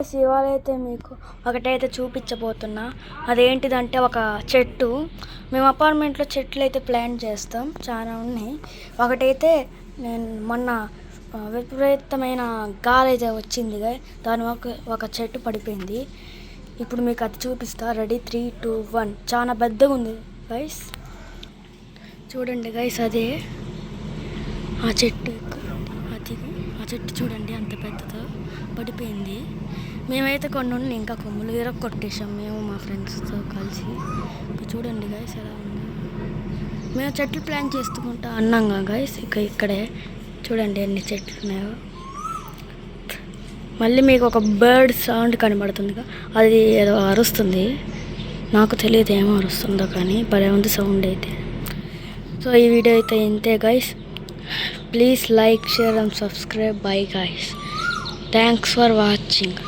ఇవాళ అయితే మీకు ఒకటైతే చూపించబోతున్నా. అదేంటిదంటే ఒక చెట్టు. మేము అపార్ట్మెంట్లో చెట్లు అయితే ప్లాన్ చేస్తాం, చాలా ఉన్నాయి. ఒకటైతే నేను మొన్న విపరీతమైన గాలి అయితే వచ్చింది, దాని ఒక చెట్టు పడిపోయింది. ఇప్పుడు మీకు అది చూపిస్తా. రెడీ 3, 2, 1. చాలా పెద్దగా ఉంది గైస్, చూడండి గైస్. అదే ఆ చెట్టు, ఆ చెట్టు చూడండి అంత పెద్దదో పడిపోయింది. మేమైతే కొన్ని ఉన్నాయి, ఇంకా కొమ్ములు కొట్టేసాం మేము మా ఫ్రెండ్స్తో కలిసి. చూడండి గైస్ ఎలా ఉంది. మేము చెట్లు ప్లాన్ చేసుకుంటా అన్నాంగా గైస్. ఇక్కడే చూడండి ఎన్ని చెట్లు ఉన్నాయో. మళ్ళీ మీకు ఒక బర్డ్ సౌండ్ కనబడుతుందిగా, అది ఏదో అరుస్తుంది. నాకు తెలియదు ఏమో అరుస్తుందో, కానీ భలే ఉంది సౌండ్ అయితే. సో ఈ వీడియో అయితే ఇంతే guys. Please like, share and subscribe. Bye guys. Thanks for watching.